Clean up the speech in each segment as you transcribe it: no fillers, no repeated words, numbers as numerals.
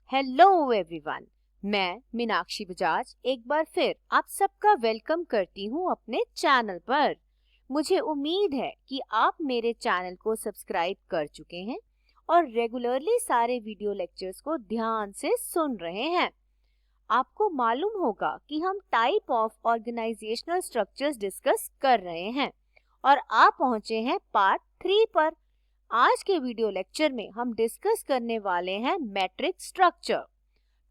Hello everyone, मैं मीनाक्षी बजाज एक बार फिर आप सबका वेलकम करती हूँ अपने चैनल पर। मुझे उम्मीद है कि आप मेरे चैनल को सब्सक्राइब कर चुके हैं और रेगुलरली सारे वीडियो लेक्चर्स को ध्यान से सुन रहे हैं। आपको मालूम होगा कि हम type of organisational structures discuss कर रहे हैं और आप पहुंचे हैं पार्ट 3 पर। आज के वीडियो लेक्चर में हम डिस्कस करने वाले हैं मैट्रिक्स स्ट्रक्चर।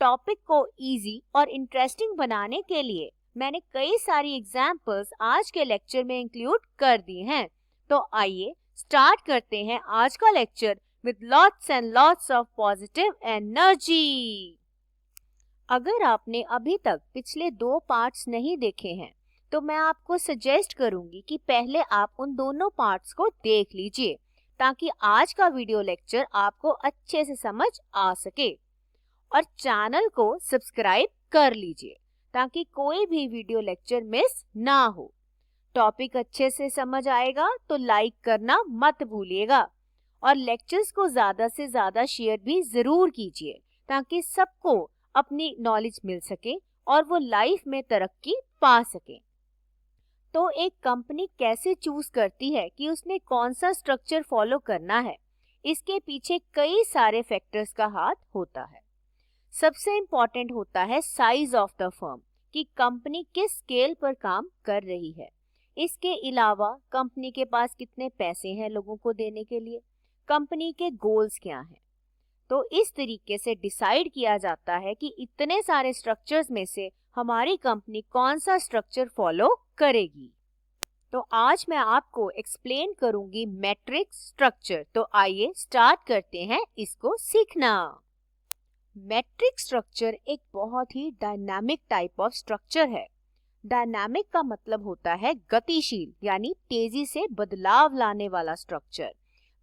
टॉपिक को इजी और इंटरेस्टिंग बनाने के लिए मैंने कई सारी एग्जाम्पल्स आज के लेक्चर में इंक्लूड कर दी हैं। तो आइए स्टार्ट करते हैं आज का lecture with lots and lots of positive energy. अगर आपने अभी तक पिछले 2 पार्ट्स नहीं देखे हैं तो मैं आपको सजेस्ट करूंगी कि पहले आप उन दोनों पार्ट्स को देख लीजिए ताकि आज का वीडियो लेक्चर आपको अच्छे से समझ आ सके। और चैनल को सब्सक्राइब कर लीजिए ताकि कोई भी वीडियो लेक्चर मिस ना हो। टॉपिक अच्छे से समझ आएगा तो लाइक करना मत भूलिएगा और लेक्चर्स को ज़्यादा से ज़्यादा शेयर भी ज़रूर कीजिए ताकि सबको अपनी नॉलेज मिल सके और वो लाइफ में तरक्की पा सके। तो एक कंपनी कैसे चूज करती है कि उसने कौन सा स्ट्रक्चर फॉलो करना है, इसके पीछे कई सारे फैक्टर्स का हाथ होता है। सबसे इम्पॉर्टेंट होता है साइज ऑफ द फर्म, कि कंपनी किस स्केल पर काम कर रही है। इसके अलावा कंपनी के पास कितने पैसे हैं लोगों को देने के लिए, कंपनी के गोल्स क्या हैं। तो इस तरीके से डिसाइड किया जाता है कि इतने सारे स्ट्रक्चर्स में से हमारी कंपनी कौन सा स्ट्रक्चर फॉलो करेगी। तो आज मैं आपको एक्सप्लेन करूंगी मैट्रिक्स स्ट्रक्चर। तो आइए स्टार्ट करते हैं इसको सीखना। मैट्रिक्स स्ट्रक्चर एक बहुत ही डायनामिक टाइप ऑफ स्ट्रक्चर है। डायनामिक का मतलब होता है गतिशील, यानी तेजी से बदलाव लाने वाला स्ट्रक्चर।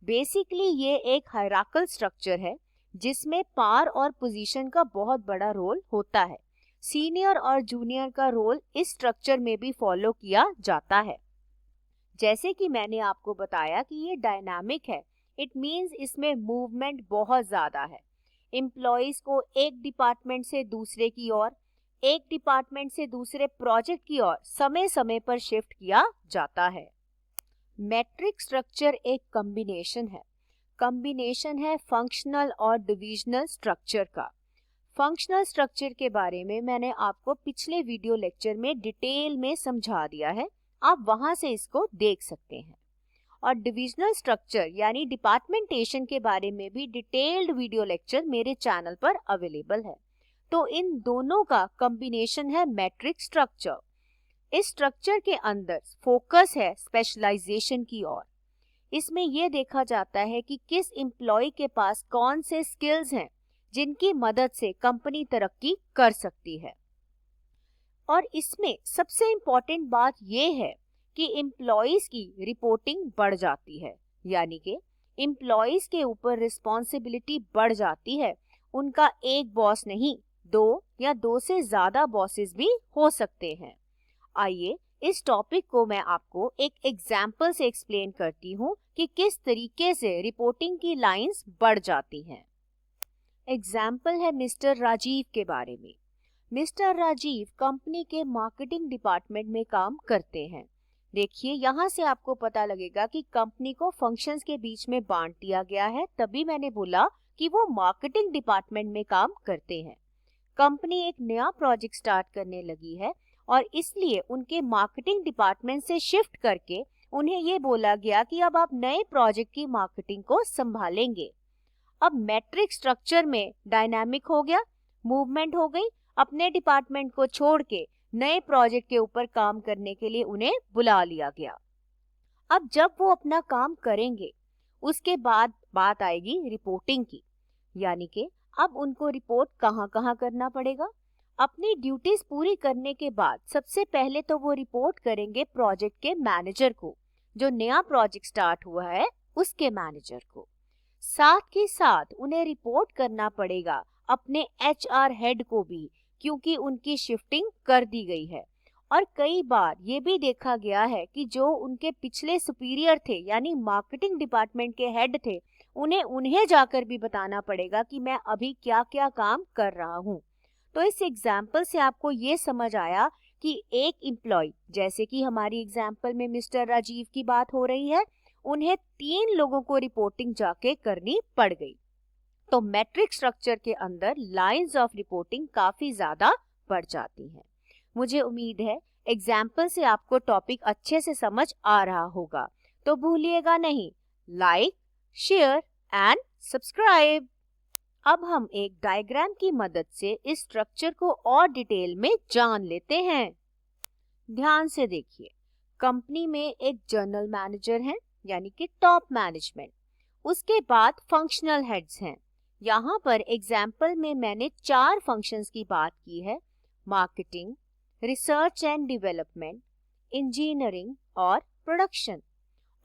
बेसिकली ये एक हायरार्किकल स्ट्रक्चर है जिसमें पावर और पोजीशन का बहुत बड़ा रोल होता है। सीनियर और जूनियर का रोल इस स्ट्रक्चर में भी फॉलो किया जाता है। जैसे कि मैंने आपको बताया कि ये डायनामिक है, इट मींस इसमें मूवमेंट बहुत ज़्यादा है। एम्प्लॉयज़ को एक डिपार्टमेंट से दूसरे की ओर, एक डिपार्टमेंट से दूसरे प्रोजेक्ट की ओर समय समय पर शिफ्ट किया जाता है। मैट्रिक्स स्ट्रक्चर एक कॉम्बिनेशन है फंक्शनल और डिविजनल स्ट्रक्चर का। फंक्शनल स्ट्रक्चर के बारे में मैंने आपको पिछले वीडियो लेक्चर में डिटेल में समझा दिया है, आप वहां से इसको देख सकते हैं। और डिविजनल स्ट्रक्चर यानी डिपार्टमेंटेशन के बारे में भी डिटेल्ड वीडियो लेक्चर मेरे चैनल पर अवेलेबल है। तो इन दोनों का कॉम्बिनेशन है मैट्रिक्स स्ट्रक्चर। इस स्ट्रक्चर के अंदर फोकस है स्पेशलाइजेशन की ओर। इसमें यह देखा जाता है कि किस एम्प्लॉय के पास कौन से स्किल्स हैं जिनकी मदद से कंपनी तरक्की कर सकती है। और इसमें सबसे इम्पॉर्टेंट बात यह है कि एम्प्लॉयज की रिपोर्टिंग बढ़ जाती है, यानी कि एम्प्लॉयज के ऊपर रिस्पॉन्सिबिलिटी बढ़ जाती है। उनका एक बॉस नहीं, 2 या 2 से ज़्यादा बॉसेस भी हो सकते हैं। आइए इस टॉपिक को मैं आपको एक एग्जाम्पल से एक्सप्लेन करती हूँ कि किस तरीके से रिपोर्टिंग की लाइंस बढ़ जाती हैं। एग्जाम्पल है मिस्टर राजीव के बारे में। मिस्टर राजीव कंपनी के मार्केटिंग डिपार्टमेंट में काम करते हैं। देखिए यहाँ से आपको पता लगेगा कि कंपनी को फंक्शंस के बीच में बांट दिया गया है, तभी मैंने बोला कि वो मार्केटिंग डिपार्टमेंट में काम करते हैं। कंपनी एक नया प्रोजेक्ट स्टार्ट करने लगी है और इसलिए उनके मार्केटिंग डिपार्टमेंट से शिफ्ट करके उन्हें ये बोला गया कि अब आप नए प्रोजेक्ट की मार्केटिंग को संभालेंगे। अब मैट्रिक्स स्ट्रक्चर में डायनामिक हो गया, मूवमेंट हो गई, अपने डिपार्टमेंट को छोड़ के नए प्रोजेक्ट के ऊपर काम करने के लिए उन्हें बुला लिया गया। अब जब वो अपना काम करेंगे उसके बाद बात आएगी रिपोर्टिंग की, यानी कि अब उनको रिपोर्ट कहाँ करना पड़ेगा। अपनी ड्यूटीज पूरी करने के बाद सबसे पहले तो वो रिपोर्ट करेंगे प्रोजेक्ट के मैनेजर को, जो नया प्रोजेक्ट स्टार्ट हुआ है उसके मैनेजर को। साथ ही साथ उन्हें रिपोर्ट करना पड़ेगा अपने HR हेड को भी, क्योंकि उनकी शिफ्टिंग कर दी गई है। और कई बार ये भी देखा गया है कि जो उनके पिछले सुपीरियर थे, यानी मार्केटिंग डिपार्टमेंट के हेड थे, उन्हें जाकर भी बताना पड़ेगा कि मैं अभी क्या क्या काम कर रहा हूँ। तो इस एग्जाम्पल से आपको ये समझ आया कि एक एम्प्लॉय, जैसे कि हमारी एग्जाम्पल में मिस्टर राजीव की बात हो रही है, उन्हें 3 लोगों को रिपोर्टिंग जाके करनी पड़ गई। तो मैट्रिक्स स्ट्रक्चर के अंदर लाइंस ऑफ रिपोर्टिंग काफी ज्यादा बढ़ जाती हैं। मुझे उम्मीद है एग्जाम्पल से आपको टॉपिक अच्छे से समझ आ रहा होगा। तो भूलिएगा नहीं, लाइक, शेयर एंड सब्सक्राइब। अब हम एक डायग्राम की मदद से इस स्ट्रक्चर को और डिटेल में जान लेते हैं। ध्यान से देखिए, कंपनी में एक जनरल मैनेजर है यानी कि टॉप मैनेजमेंट, उसके बाद फंक्शनल हेड्स हैं। यहाँ पर एग्जाम्पल में मैंने 4 फंक्शंस की बात की है: marketing, research and development, engineering और प्रोडक्शन।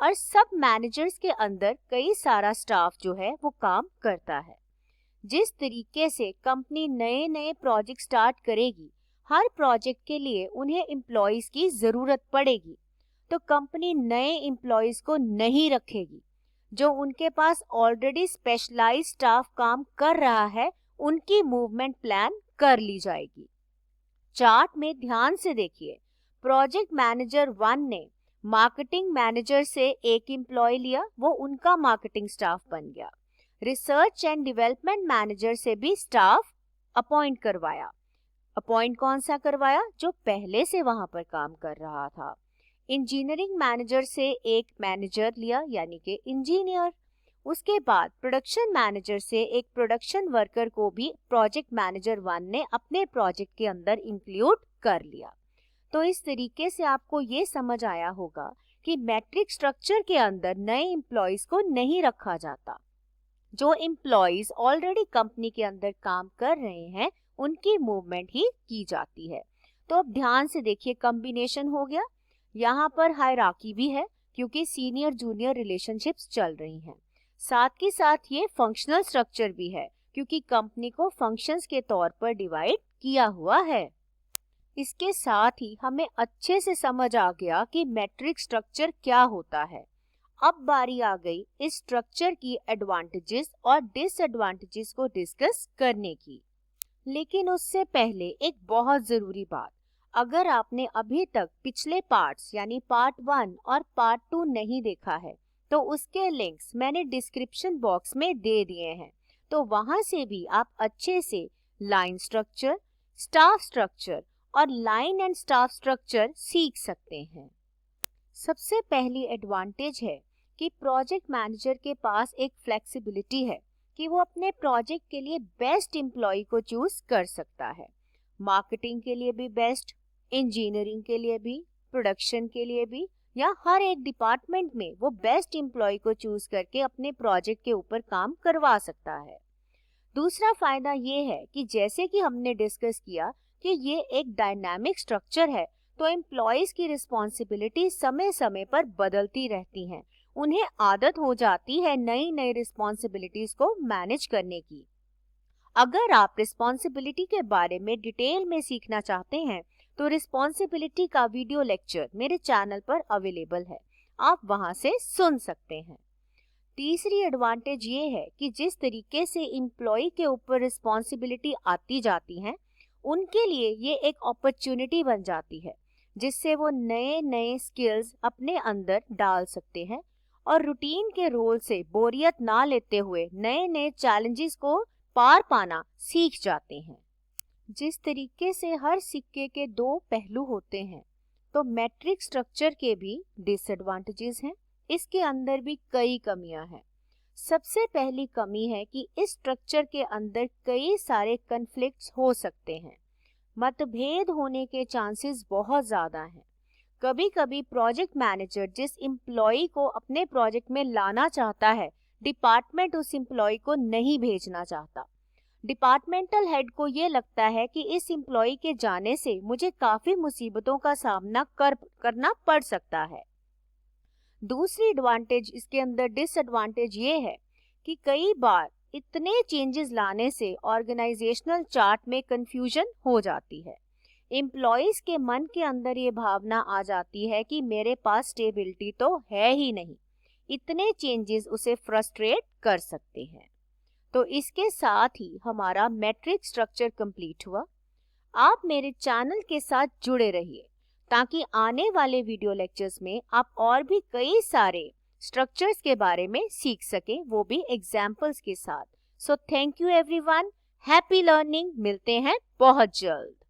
और सब मैनेजर्स के अंदर कई सारा स्टाफ जो है वो काम करता है। जिस तरीके से कंपनी नए नए प्रोजेक्ट स्टार्ट करेगी, हर प्रोजेक्ट के लिए उन्हें एम्प्लॉयज की जरूरत पड़ेगी। तो कंपनी नए एम्प्लॉयज को नहीं रखेगी। जो उनके पास ऑलरेडी स्पेशलाइज्ड स्टाफ काम कर रहा है, उनकी मूवमेंट प्लान कर ली जाएगी। चार्ट में ध्यान से देखिए, प्रोजेक्ट मैनेजर 1 ने मार्केटिंग मैनेजर से एक एम्प्लॉय लिया, वो उनका मार्केटिंग स्टाफ बन गया। रिसर्च एंड डेवलपमेंट मैनेजर से भी स्टाफ अपॉइंट करवाया। अपॉइंट कौन सा करवाया? जो पहले से वहां पर काम कर रहा था। इंजीनियरिंग मैनेजर से एक मैनेजर लिया यानी कि इंजीनियर। उसके बाद प्रोडक्शन मैनेजर से एक प्रोडक्शन वर्कर को भी प्रोजेक्ट मैनेजर 1 ने अपने प्रोजेक्ट के अंदर इंक्लूड कर लिया। तो इस तरीके से आपको ये समझ आया होगा कि मैट्रिक्स स्ट्रक्चर के अंदर नए एम्प्लॉयज को नहीं रखा जाता। जो एम्प्लॉयज ऑलरेडी कंपनी के अंदर काम कर रहे हैं, उनकी मूवमेंट ही की जाती है। तो अब ध्यान से देखिए, कॉम्बिनेशन हो गया। यहाँ पर हायरार्की भी है क्योंकि सीनियर जूनियर रिलेशनशिप्स चल रही हैं। साथ ही साथ ये फंक्शनल स्ट्रक्चर भी है क्योंकि कंपनी को फंक्शंस के तौर पर डिवाइड किया हुआ है। इसके साथ ही हमें अच्छे से समझ आ गया कि मैट्रिक्स स्ट्रक्चर क्या होता है। अब बारी आ गई इस स्ट्रक्चर की एडवांटेजेस और डिसएडवांटेजेस को डिस्कस करने की। लेकिन उससे पहले एक बहुत जरूरी बात, अगर आपने अभी तक पिछले पार्ट्स यानी पार्ट 1 और पार्ट 2 नहीं देखा है, तो उसके लिंक्स मैंने डिस्क्रिप्शन बॉक्स में दे दिए हैं। तो वहां से भी आप अच्छे से लाइन स्ट्रक्चर, स्टाफ स्ट्रक्चर और लाइन एंड स्टाफ स्ट्रक्चर सीख सकते हैं। सबसे पहली एडवांटेज है कि प्रोजेक्ट मैनेजर के पास एक फ्लेक्सिबिलिटी है कि वो अपने प्रोजेक्ट के लिए बेस्ट एम्प्लॉय को चूज कर सकता है। मार्केटिंग के लिए भी बेस्ट, इंजीनियरिंग के लिए भी, प्रोडक्शन के लिए भी, या हर एक डिपार्टमेंट में वो बेस्ट एम्प्लॉय को चूज करके अपने प्रोजेक्ट के ऊपर काम करवा सकता है। दूसरा फायदा ये है कि जैसे कि हमने डिस्कस किया कि ये एक डायनामिक स्ट्रक्चर है, तो एम्प्लॉयज की रिस्पॉन्सिबिलिटी समय समय पर बदलती रहती हैं। उन्हें आदत हो जाती है नई नई रिस्पॉन्सिबिलिटीज को मैनेज करने की। अगर आप रिस्पॉन्सिबिलिटी के बारे में डिटेल में सीखना चाहते हैं, तो रिस्पॉन्सिबिलिटी का वीडियो लेक्चर मेरे चैनल पर अवेलेबल है, आप वहां से सुन सकते हैं। तीसरी एडवांटेज ये है कि जिस तरीके से एम्प्लॉय के ऊपर रिस्पॉन्सिबिलिटी आती जाती है, उनके लिए ये एक अपॉर्चुनिटी बन जाती है जिससे वो नए नए स्किल्स अपने अंदर डाल सकते हैं और रूटीन के रोल से बोरियत ना लेते हुए नए नए चैलेंजेस को पार पाना सीख जाते हैं। जिस तरीके से हर सिक्के के 2 पहलू होते हैं, तो मैट्रिक्स स्ट्रक्चर के भी डिसएडवांटेजेस हैं। इसके अंदर भी कई कमियां हैं। सबसे पहली कमी है कि इस स्ट्रक्चर के अंदर कई सारे कन्फ्लिक्ट्स हो सकते हैं। मतभेद होने के चांसेस बहुत ज़्यादा हैं। कभी कभी प्रोजेक्ट मैनेजर जिस एम्प्लॉय को अपने प्रोजेक्ट में लाना चाहता है, डिपार्टमेंट उस एम्प्लॉय को नहीं भेजना चाहता। डिपार्टमेंटल हेड को ये लगता है कि इस एम्प्लॉय के जाने से मुझे काफ़ी मुसीबतों का सामना करना पड़ सकता है। दूसरी एडवांटेज इसके अंदर डिसएडवांटेज ये है कि कई बार इतने चेंजेस लाने से ऑर्गेनाइजेशनल चार्ट में कंफ्यूजन हो जाती है। एम्प्लॉयज के मन के अंदर ये भावना आ जाती है कि मेरे पास स्टेबिलिटी तो है ही नहीं, इतने चेंजेस उसे फ्रस्ट्रेट कर सकते हैं। तो इसके साथ ही हमारा मैट्रिक्स स्ट्रक्चर कंप्लीट हुआ। आप मेरे चैनल के साथ जुड़े रहिए ताकि आने वाले वीडियो लेक्चर्स में आप और भी कई सारे स्ट्रक्चर्स के बारे में सीख सकें, वो भी एग्जाम्पल्स के साथ। So thank you everyone, happy learning. मिलते हैं बहुत जल्द।